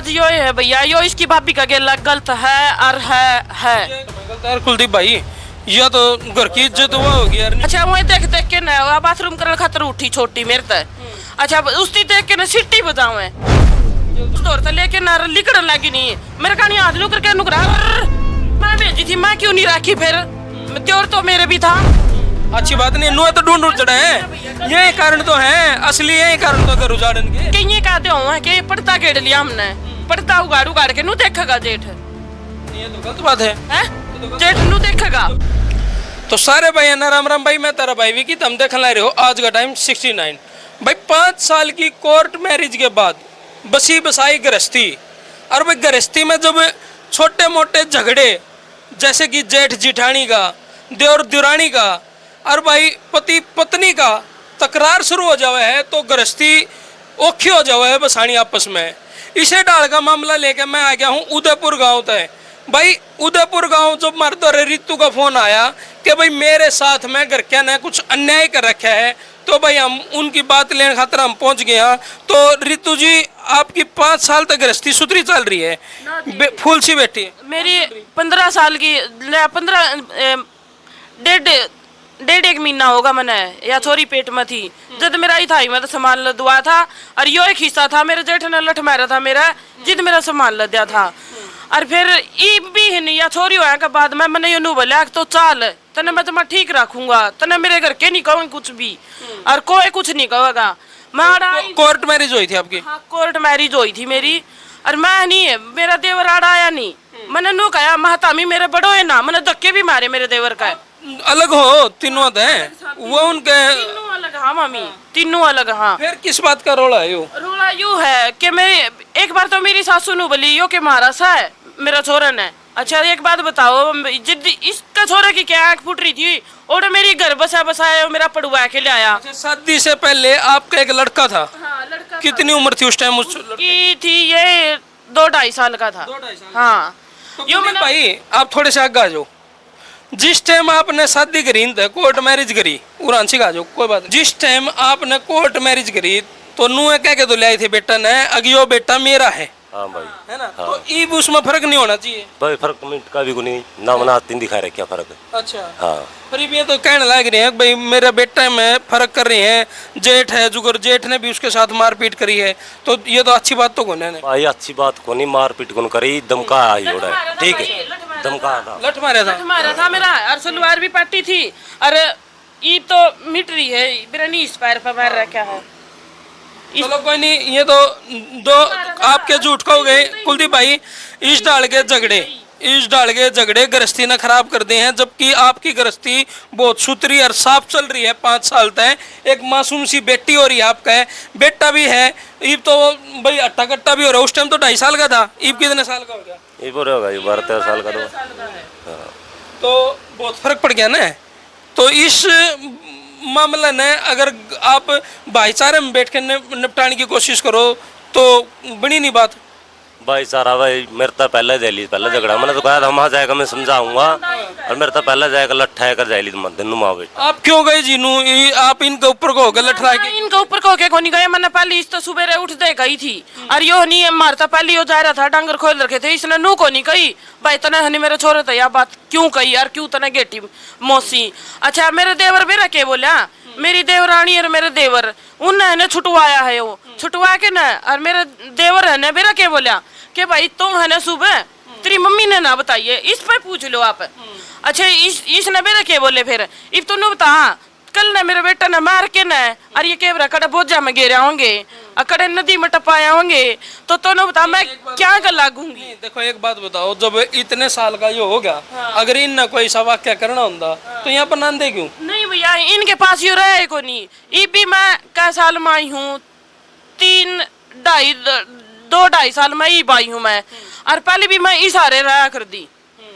बात यो है भैया, यो इसकी भाभी का गेला गलत है और है। कुलदीप भाई ये तो घर की इज्जत हुआ होगी यार। अच्छा वही देख देख के ना बाथरूम करने खातर उठी छोटी मेरे तक। अच्छा उसती देख के ना सिट्टी बजावे तोर से लेके ना लिकड़न लगी नहीं मेरे का नहीं हाथ नु करके नुकरा मैं भेजी थी, मैं क्यों नहीं राखी फिर त्योर तो मेरे भी था। अच्छी बात नहीं, नुआ तो ढूंढ चढ़े हैं, ये कारण तो है असली, यही कारण तो घर उजाड़न के। कहीं कहते हो कि पड़ता गेड़ लिया हमने, पड़ता उगाड़ उगाड़ के नु देखेगा जेठ। ये तो गलत बात है, जेठ नु देखेगा। तो सारे भाई ना राम राम भाई, मैं तेरा भाई विकी, तुम देखने ला रहे हो आज का टाइम 69 भाई। 5 साल की कोर्ट मैरिज के बाद बसी बसाई गृहस्थी, और भाई गृहस्थी में जब छोटे मोटे झगड़े जैसे कि जेठ जिठानी का, देवर दुरानी का और भाई पति पत्नी का तकरार शुरू हो जावे है तो गृहस्थी औखी हो जावे है बसानी आपस में। इसे डाल का मामला लेके मैं आ गया हूँ उदयपुर गांव तक। भाई उदयपुर गांव जब मारे द्वारा रितु का फोन आया कि भाई मेरे साथ में घर क्या ने कुछ अन्याय कर रखा है, तो भाई हम उनकी बात लेने खातर हम पहुंच गए हैं। तो रितु जी आपकी 5 साल तक गृहस्थी सुधरी चल रही है, फूल सी बैठी है। मेरी 15 साल की 15 डेढ़ एक महीना होगा मैंने या छोरी पेट में थी जब मेरा ही था मैं तो सामान लदवा था और यो एक हिस्सा था मेरे जेठ ने लठ मारा था मेरा जिद मेरा सामान लद्या था। और फिर ई भी नहीं या छोरी होया के बाद मैंने यूं बोला तो चाल तने मैं तुम्हें ठीक रखूंगा, तने मेरे घर के नहीं कहूंगी कुछ भी और कोई कुछ नहीं कहेगा। मैं कोर्ट मैरिज हुई थी आपकी? हाँ कोर्ट मैरिज हुई थी मेरी, और मैं नहीं मेरा देवर आड़ा आया नहीं, मैंने नु कहा महतामी मेरे बड़ो है ना, मैंने धक्के भी मारे मेरे देवर का। अलग हो तीनों है वो उनके तीनों अलग। हाँ मामी तीनों अलग। हाँ फिर किस बात का रोला है? रोला यू है कि मैं एक बार तो मेरी सासू नु बोली यो के मारा सा है मेरा छोरन है। अच्छा एक बात बताओ जिद इसका छोरा की क्या आँख फूट रही थी और मेरी घर बसा बसाया मेरा पड़ुआ के ले आया। अच्छा, शादी से पहले आपका एक लड़का था? हाँ लड़का। कितनी उम्र थी उस टाइम? की थी ये 2-2.5 साल का था। हाँ यो भाई आप थोड़े से आगे आ जाओ। जिस टाइम आपने शादी करी कोर्ट मैरिज करी उरांसी का जो कोई बात, जिस टाइम आपने कोर्ट मैरिज करी तो नुए कह के तो लाई थी बेटा ने अगियो बेटा मेरा है। हाँ भाई है ना? हाँ। तो ई उसमें फर्क नहीं होना चाहिए भाई, फर्क मिनट का भी नहीं ना मना तीन दिखा रहे क्या फर्क है। अच्छा हाँ पर ये तो कहने लग रहे हैं भाई मेरा बेटा में फर्क कर रहे हैं, जेठ है जुगर जेठ ने भी उसके साथ मारपीट करी है, तो ये तो अच्छी बात तो कौन है भाई? अच्छी बात को नहीं, मारपीट कौन करी, धमका आई हो रहा है। ठीक है धमका था, लठ मारा था मेरा और सलवार भी पट्टी थी। अरे ये तो मिट रही है मेरा नी इस पैर पर मार रखा है। चलो कोई नहीं, ये तो दो आपके झूठ को गए कुलदीप भाई। इस डाल के झगड़े गृहस्थी ने खराब कर दिए हैं, जबकि आपकी गृहस्थी बहुत सुथरी और साफ चल रही है 5 साल तक। एक मासूम सी बेटी हो रही है, आपका है बेटा भी है, ईब तो भाई अट्टा कट्टा भी हो रहा है। उस टाइम तो 2.5 साल का था, ईब कितने साल का हो गया? ये बोल रहे 12-13 साल का तो बहुत फर्क पड़ गया ना। तो इस मामला ने अगर आप भाईचारे में बैठ के निपटाने की कोशिश करो तो बड़ी नहीं बात। भाईचारा भाई मेरे तो पहले जैली पहले झगड़ा, मैंने तो कहा था वहाँ जाएगा मैं समझाऊंगा, और मेरे तो पहले जाएगा लट्ठा कर जाएली दिन माँ बेटा। आप क्यों गए जीनू? आप इनके ऊपर को होकर लठरा के? इनके ऊपर को के नहीं गए, मैंने पहले इस तो सुबह उठ दे गई थी और यो नहीं मारता पहले यो जा रहा था डांगर खोल रखे थे, इसने नू को नहीं कही भाई तने हनी मेरे छोरे तो यह बात क्यों कही यार, क्यों तने गेटी मौसी। अच्छा मेरे देवर भी रखे बोला मेरी देवरानी और मेरे देवर उन्हें छुटवाया है, वो छुटवा के ना और मेरे देवर है ना बेरा के बोला कि भाई तुम है ना सुबह तेरी मम्मी ने ना बताइए इस पे पूछ लो आप। अच्छा इसने बेरा के बोले फिर इब तू बता कल ना मेरे बेटा ने मार के ना और ये केवरा कड़ा बोझा में गिरा होंगे अकड़े नदी में टपाया होंगे तो तू बता मैं क्या कर लागूंगी। देखो एक बात बताओ, जब इतने साल का ये हो गया, अगर इन ना कोई सा वाक्य करना होता तो यहाँ पर नांदे क्यों? नहीं भैया इनके पास यो रहे को नहीं, ये भी मैं कै साल में आई हूँ 2-2.5 साल में ही पाई हूँ मैं, और पहले भी मैं इशारे रहा कर दी,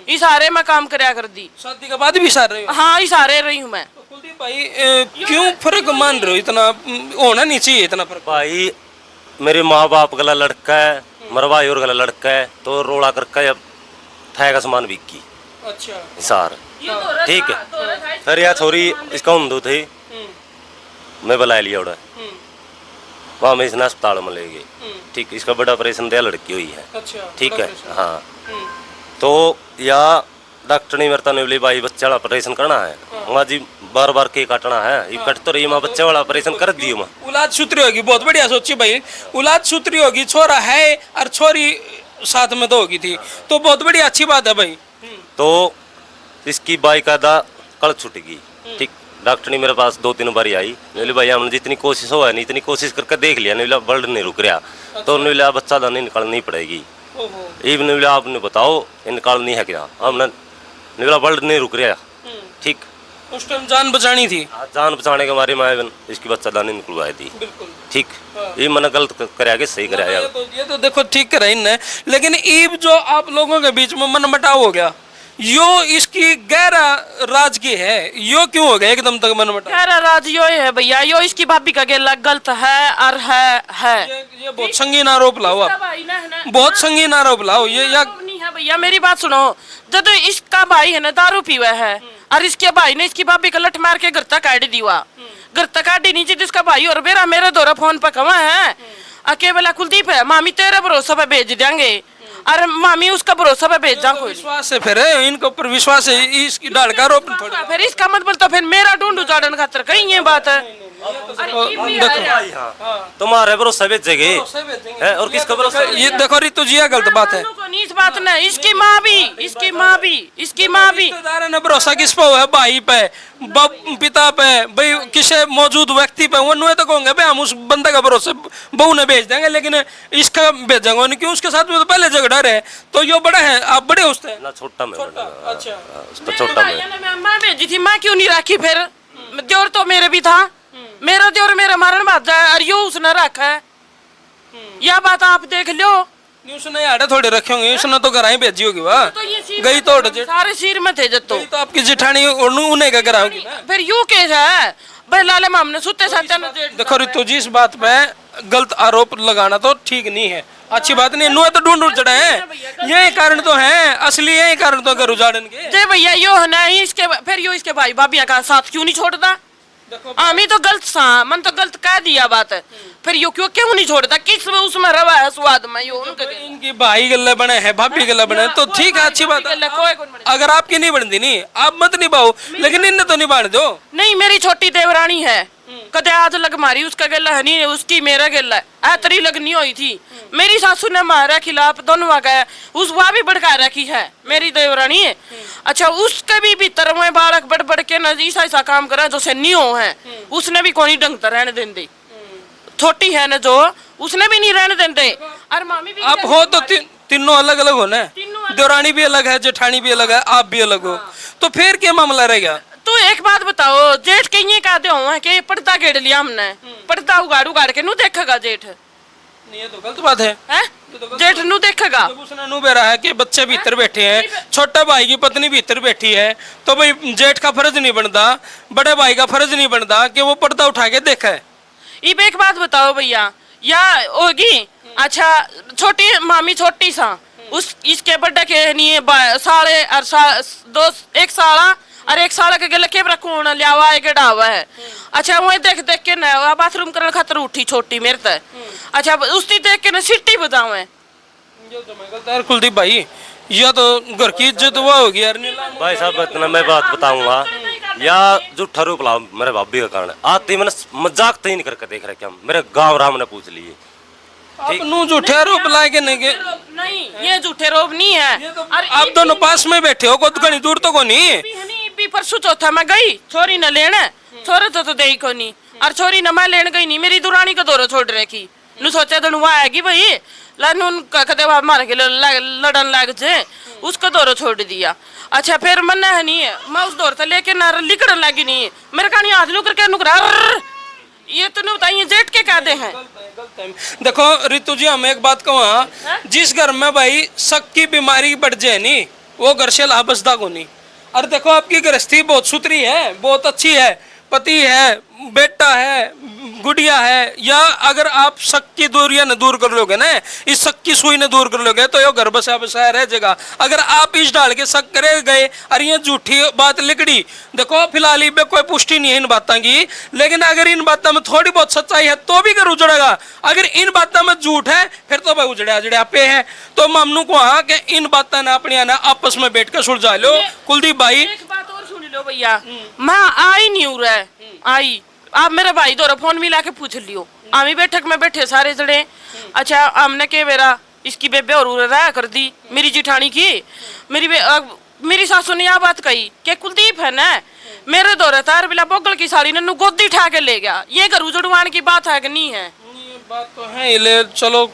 इशारे में काम कराया कर दी। शादी के बाद भी इशारे? हाँ इशारे रही हूँ मैं। कुलदीप भाई क्यों फर्क मान रहे हो? इतना होना नहीं चाहिए इतना फर्क। भाई मेरे माँ बाप गला लड़का है, मेरा भाई और गला लड़का है, तो रोड़ा करके अब थे का सामान बिकी। अच्छा इशार ठीक है। फिर यह छोरी इसका हिंदू थी, मैं बुला लिया उड़ा वहाँ में इसने अस्पताल में ले गए। ठीक, इसका बड़ा ऑपरेशन दिया, लड़की हुई है। अच्छा, ठीक है, बड़ा हाँ। तो या डॉक्टर ने मेरे ने बोली भाई बच्चे वाला ऑपरेशन करना है, वहाँ जी बार बार के काटना है, ये कट तो रही, मैं बच्चे वाला ऑपरेशन कर दी मैं। औलाद सूत्री होगी, बहुत बढ़िया सोची भाई, औलाद सूत्री होगी, छोरा है और छोरी साथ में तो होगी थी, तो बहुत बढ़िया अच्छी बात है भाई। तो इसकी बाकायदा कल छूट गई। ठीक, डॉक्टर ने मेरे पास 2-3 बार आई, बोले भाई हमने जितनी कोशिश हो है नहीं इतनी कोशिश करके देख लिया, नहीं ब्लड नहीं रुक रहा, तो उन्होंने बोला बच्चा दानी निकालनी पड़ेगी। इवन बोला आपने बताओ ये निकालनी है क्या, हमने बोला ब्लड नहीं रुक रहा। ठीक, उस टाइम जान बचानी थी। जान बचाने के मारे मैं इसकी बच्चा दानी निकलवाई थी। बिल्कुल ठीक, ये मैंने गलत कराया कि सही कराया। ये तो देखो ठीक करा इनने, लेकिन ईब जो आप लोगों के बीच में मनमुटाव हो गया, यो इसकी गहरा राज की है, यो क्यों हो गया एकदम तक मनमुटाव? गहरा राज यो है भैया, यो इसकी भाभी का गेला गलत है और है। ये बहुत संगीन आरोप लाओ आप, भाई ना बहुत संगीन आरोप लाओ ये। या नहीं है भैया, मेरी बात सुनो, जब इसका भाई है ना दारू पीवा है और इसके भाई ने इसकी भाभी का लठ मार के घर तक काट दिया, घर तक काटी नीचे जिसका भाई और बेरा मेरे दौरा फोन पर कमा है, अकेला कुलदीप है, मामी तेरे भरोसा पे भेज देंगे, अरे मामी उसका भरोसा पे भेज जाऊं। विश्वास है, फिर इनके ऊपर विश्वास है, इसकी डाल का आरोप थोड़ा। फिर इसका मतलब तो फिर मेरा ढूंढ उजाड़न खातर कहीं ये बात है। तुम्हारे भरोसा भेजेंगे और किसका भरोसा? ये देखो रितु जी ये गलत बात है। इस बात नहीं, इसकी माँ भी ने भरोसा किस पे है? भाई पे, पिता पे, भाई किसी मौजूद व्यक्ति पे, वो तो कहोगे भाई हम उस बंदे का भरोसा बहू ने भेज देंगे, लेकिन इसका भेजेंगे नहीं क्यों? उसके साथ में तो पहले झगड़ा रहे, तो यो बड़ा है, आप बड़े उससे ना छोटा में। अच्छा, छोटा में मैं भेजी थी, मैं क्यों नहीं राखी? फिर देवर तो मेरे भी था, मेरा देवर मेरा मारन बात जाए और यो उसने रखा है, यह बात आप देख लो। उसने आड़े थोड़े रखे होंगे, उसने तो घर ही भेजी होगी वाह, गई तो सारे सिर में थे जत्तो, तो आपकी जिठानी उन्हें का कराओगी ना। फिर यू केस है भाई, लाले माम ने सुते साचा ने देखो रितु जी इस बात पे गलत आरोप लगाना तो ठीक नहीं है, अच्छी बात नहीं। नुआ तो ढूंढ चढ़े हैं, यही कारण तो है, असली यही कारण तो घर उजाड़न के। जे भैया यो है ना, इसके फिर यो इसके भाई भाभी का साथ क्यों नहीं छोड़ता? आमी तो गलत सा, मन तो गलत कह दिया बात, फिर यो क्यों नहीं छोड़ता? किस में उसमें रवा है स्वाद में यो उनके इनकी भाई गल्ले बने हैं, भाभी गल्ले बने, तो ठीक है, अच्छी बात है। अगर आपकी नहीं बनती नहीं, आप मत निभाओ, लेकिन इन्हें तो निभा दो। नहीं, मेरी छोटी देवरानी है, कदे आज लग मारी, उसका गला है नहीं, उसकी मेरा गला है, ऐतरी लगनी हुई थी। मेरी सासू ने मारा खिलाफ दोनों का, उस वह भी भड़का रखी है मेरी देवरानी है। अच्छा, उसके भी भीतर में बालक बढ़ बढ़ के न ऐसा काम करा जो से नहीं हो है, उसने भी कोई ढंग से रहने देंगे, छोटी है ना जो, उसने भी नहीं रहने देते। और मामी भी आप हो तो तीनों अलग अलग हो ना, देवरानी भी अलग है, जेठानी भी अलग है, आप भी अलग हो, तो फिर क्या मामला रहेगा? तो एक बात बताओ, जेठ के ये कहते हो कि पर्दा गेड़ लिया हमने, पर्दा उगाड़ उगाड़ के नू देखेगा जेठ? ये तो गलत बात है, जेठ नू देखेगा? जब उसने नू बेरा है कि बच्चे भीतर बैठे हैं, छोटा भाई की पत्नी भीतर बैठी है, तो भाई जेठ का फर्ज नहीं बनता, बड़े भाई का फर्ज नहीं बनता कि वो पर्दा उठा के देखा है। इब एक बात बताओ भैया, या होगी अच्छा छोटी मामी छोटी सा, उस इसके बड़े के नहीं साले और एक साला और एक साल के गले के रखून लिया हुआ है, डावा है। अच्छा, वो देख देख के ना बाथरूम करने खातर उठी छोटी मेरे तक। अच्छा, उसकी देख के ना सिट्टी बजावे। कुलदीप भाई, यह तो घर की इज्जत हुआ होगी यार। भाई साहब इतना मैं बात बताऊंगा, या झूठा रूप लाओ मेरे भाभी का कारण आते मैंने मजाक तो ही नहीं करके देख रहे क्या, मेरे गाँव राम ने पूछ लिए। आप झूठे आरोप लाए के नहीं, ये झूठे रोप नहीं है। आप दोनों पास में बैठे हो, कुछ घनी दूर तो को नहीं। परसों चौथा मैं गई छोरी न लेने, छोरे तो दे को नहीं, और छोरी न मैं लेने गई नहीं, मेरी दुरानी का दौरा छोड़ रखी नु, सोचा धनुआ आएगी भाई लानून कदे मार के लड़न लग जाए, उसका दौरा छोड़ दिया। अच्छा, फिर मन है नहीं, मैं उस दौर से लेके ना लिकड़न लगी नहीं, मेरे कहानी हाथ नुकर के नुकरा, ये तो नहीं बताइए जेठ के कहते हैं। देखो रितु जी, हम एक बात कहूँ, जिस घर में भाई शक की बीमारी बढ़ जाए नी, वो घर से लाभसदा को नहीं। और देखो आपकी गृहस्थी बहुत सुथरी है, बहुत अच्छी है, पति है, बेटा है, गुड़िया है, या अगर आप शक की दूरियां न दूर कर लोगे ना, इस शक की सुई न दूर कर लोगे तो यो घर बसा बसाया रह जाएगा। अगर आप इस डाल के शक करे गए और ये झूठी बात लिकड़ी, देखो फिलहाल इस कोई पुष्टि नहीं है इन बातों की, लेकिन अगर इन बातों में थोड़ी बहुत सच्चाई है तो भी घर उजड़ेगा। अगर इन बातों में झूठ है फिर तो भाई उजड़े उजड़े पे है। तो मामनू को हाँ कि इन बातों ने अपनी ना आपस में बैठ कर सुलझा लो। कुलदीप भाई एक बात और सुन लो भैया, मैं आई नहीं हूँ रे, आई आप मेरे भाई द्वारा फोन मिला के पूछ लियो, आमी बैठक में बैठे सारे जने। अच्छा हमने के मेरा इसकी बेबे और राय कर दी मेरी जिठानी की, मेरी सासू ने यह बात कही कि कुलदीप है ना मेरे दौरे तार बिला बोगल की साड़ी ने गोदी उठा के ले गया। ये घर उजड़वान की बात है कि नहीं है? ये बात तो है, ले चलो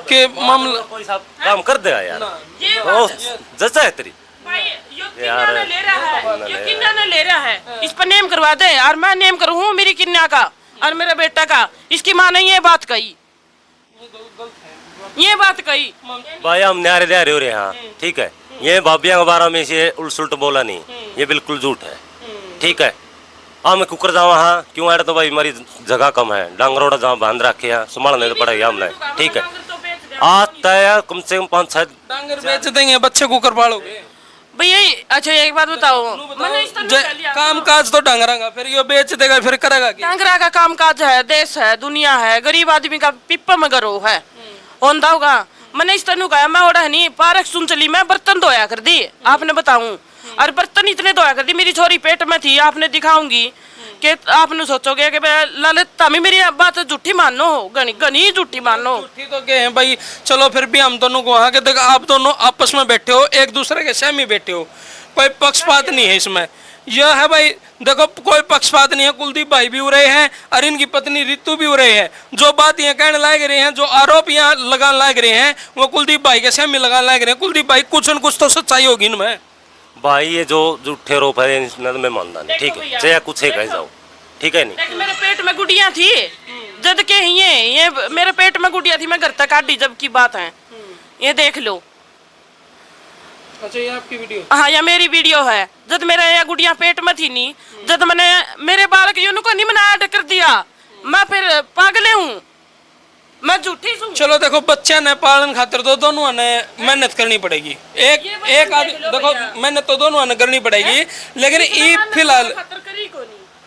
के मामला कोई साहब काम कर देगा यार, ये ओ जैसा है तेरी भाई यो किन्ना ने ले रहा है, यो किन्ना ने ले रहा है, इस पर नेम करवा दे और मैं नेम करूँ मेरी किन्ना का और मेरे बेटा का। इसकी माँ ने ये बात कही, ये बात कही भाई हम न्यारे न्यारे हो रहे हैं। हाँ ठीक है, ये भाभिया के बारे में से उल्ट बोला नहीं, ये बिल्कुल झूठ है। ठीक है, मैं कुकर जावा हाँ क्यों आया तो भाई हमारी जगह कम है, डांगरोड़ा जहाँ बांध रखे हैं संभालने तो पड़ेगा हमने। ठीक है, आज तय कम से कम 5-6 डांगर बेच देंगे, बच्चे कुकर पालोगे भैया। अच्छा एक बात बताओ, मैंने इस तरह कर लिया काम काज तो डांगरागा, फिर ये बेच देगा फिर करेगा क्या? डांगरा का काम काज है, देश है, दुनिया है, गरीब आदमी का पिप्पा में गरो है होता होगा। मैंने इस तरह कहा मैं ओढ़ा नहीं पारक सुन चली, मैं बर्तन धोया कर दी आपने बताऊं, और बर्तन इतने धोया कर दी मेरी छोरी पेट में थी, आपने दिखाऊंगी कि आपने सोचोगे कि ललित तमी मेरी बात झूठी मानो, गनी गनी झूठी मानो। झूठी तो क्या है भाई, चलो फिर भी हम दोनों को हाँ कि देखो आप दोनों आपस में बैठे हो, एक दूसरे के सहमी बैठे हो, कोई पक्षपात नहीं है इसमें। यह है भाई देखो कोई पक्षपात नहीं है, कुलदीप भाई भी हो रहे हैं और इनकी पत्नी रितु भी हो रहे हैं। जो बात यहाँ कहने लाग रहे हैं, जो आरोप यहाँ लगाने लाग रहे हैं, वो कुलदीप भाई के सहमी लगाने लाग रहे हैं। कुलदीप भाई कुछ न कुछ तो सच्चाई होगी इनमें। भाई ये जो झूठे आरोप है इसमें मैं मानता नहीं। ठीक है, चाहे कुछ है कह जाओ, ठीक है नहीं। मेरे पेट में गुड़िया थी जद के ये मेरे पेट में गुड़िया थी, मैं घर तक काटी जब की बात है, ये देख लो। अच्छा ये आपकी वीडियो? हाँ ये मेरी वीडियो है, जब मेरे ये गुड़िया पेट में थी नहीं, जब मैंने मेरे बालक यूं को नहीं बनाया कर दिया, मैं फिर पागले हूँ, मैं झूठी हूँ। चलो देखो बच्चे ने पालन खातिर तो दोनों ने मेहनत करनी पड़ेगी, एक आदमी देखो मेहनत तो दोनों ने करनी पड़ेगी, लेकिन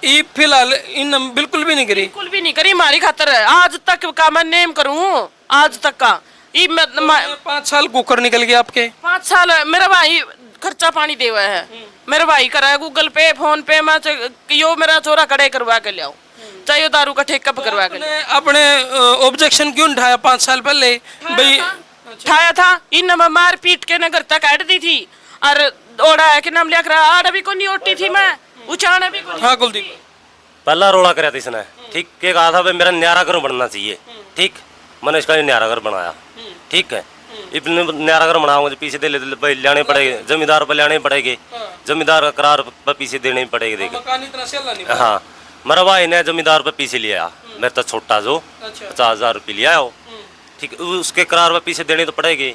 ई फिलहाल इन बिल्कुल भी नहीं करी, बिल्कुल भी नहीं करी हमारी खातर। आज तक का मैं नेम करूँ, आज तक का 5 साल कुकर निकल गया आपके। 5 साल मेरा भाई खर्चा पानी दे हुआ है, मेरा भाई करा है गूगल पे फोन पे, मैं यो मेरा चोरा कड़े करवा के ले आओ, चाहे दारू का ठेका करवा के। अपने ऑब्जेक्शन क्यों उठाया 5 साल पहले भाई? उठाया था इन मार पीट के नगर तक काट दी थी, और ओढ़ा है कि नाम लिया करा आड़ भी को नहीं ओटी थी मैं, उचाना भी को। हाँ कुलदीप पहला रोड़ा कराया था इसने, ठीक के कहा था भाई मेरा न्यारा घर बनना चाहिए। ठीक, मैंने इसका न्यारा घर बनाया। ठीक है, इतने न्यारा घर बनाऊंगा पीछे दे लाने पड़ेंगे, जमींदार पर लाने पड़ेंगे, जमींदार का करार पर पीछे देने पड़ेंगे। देखो हाँ, मेरा भाई ने जमींदार पर पीछे लिया, मेरे तो छोटा जो 50,000 रुपये लिया हो। ठीक, उसके करार पर पीछे देने तो पड़ेगी।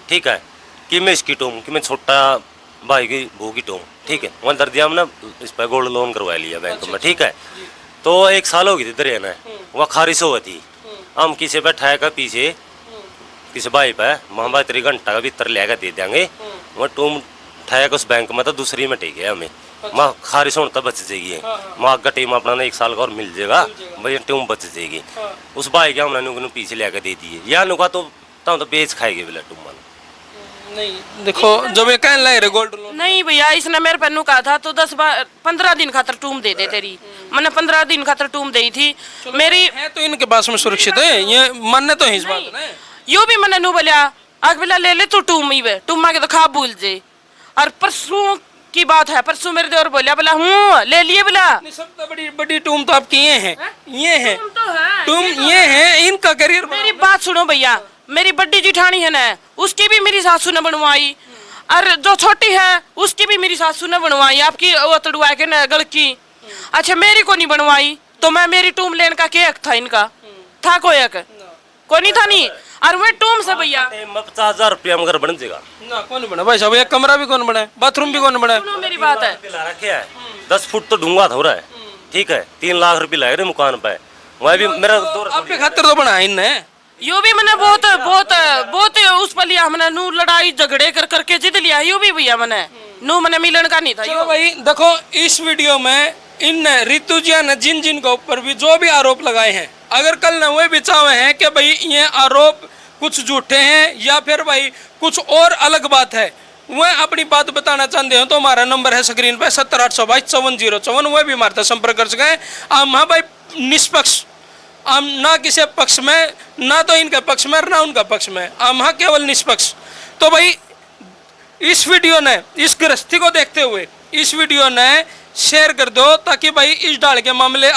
ठीक है, कि मैं इसकी टूम कि मैं छोटा भाई की बहू की टूम। ठीक है, वहाँ दर दिया हमने इस पर गोल्ड लोन करवा लिया बैंक में। ठीक है, तो 1 साल हो गई थी दरिया ने, वहाँ खारिश हुआ थी, हम किसी बैठा का पीछे किसी भाई पे वहाँ 3 घंटा का भीतर ले दे देंगे, वहाँ टूम उठाया उस बैंक में तो दूसरी में टेक है हमें, वहाँ खारिश होने तक बच जाएगी, वहाँ आगे टीम अपना 1 साल का और मिल जाएगा भाई, टूम बच जाएगी। उस भाई के हमने पीछे लेकर दे दिए, या नुका तो बेच खाएगी बोला टूम। नहीं देखो जब ये कहने लगे गोल्ड लोन नहीं भैया, इसने मेरे पन्नू कहा था तो 10-15 दिन खातर टूम दे दे तेरी, मैंने 15 दिन खातर टूम दी थी मेरी है, तो इनके पास में सुरक्षित है, ये मानने तो है इस बात में। यो भी मैंने नू बोलिया आग बेला ले ले तू टूम ही वे टूमा के तो खा भूल जे। और परसों की बात है, परसों मेरे देवर बोलिया बोला हूँ ले लिए बोला, सबसे बड़ी टूम तो आपकी ये है, ये है टूम, ये है इनका करियर। मेरी बात सुनो भैया, मेरी बड़ी जिठानी है ना, उसकी भी मेरी सासू ने बनवाई, और जो छोटी है उसकी भी मेरी सासू ने बनवाई, आपकी वो तड़वा के ना गल की। अच्छा मेरी को नहीं बनवाई, तो मैं मेरी टूम लेने का क्या हक था इनका? था कोई हक? कोई नहीं था नहीं। और वे टूम से भैया 50,000 रुपया मगर बन जाएगा ना, कौन बना भाई साहब? एक कमरा भी कौन बना है, बाथरूम भी कौन बना है? सुनो मेरी बात है, 10 फुट तो डूंगा हो रहा है, ठीक है 3 लाख रुपए लगे रे मकान पे वह भी मेरा आपके खातिर तो बनाया इनने। यो भी मैंने बहुत बहुत बहुत उस पर लिया मैंने नू लड़ाई झगड़े कर करके जिद लिया यो भी भैया मैंने नू मैंने मिलन का नहीं था चलो भाई देखो इस वीडियो में इन रितु जी ने जिन जिन के ऊपर भी जो भी आरोप लगाए हैं, अगर कल न वे भी चाहे हैं कि भाई ये आरोप कुछ झूठे हैं या फिर भाई कुछ और अलग बात है, वह अपनी बात बताना चाहते हो तो हमारा नंबर है स्क्रीन पे 7082244054, वह भी हमारे साथ संपर्क कर सके। हम हाँ भाई निष्पक्ष, हम ना किसी पक्ष में, ना तो इनके पक्ष में ना उनका पक्ष में, हम हाँ केवल निष्पक्ष। तो भाई इस वीडियो ने इस गृहस्थी को देखते हुए इस वीडियो ने शेयर कर दो ताकि भाई इस डाल के मामले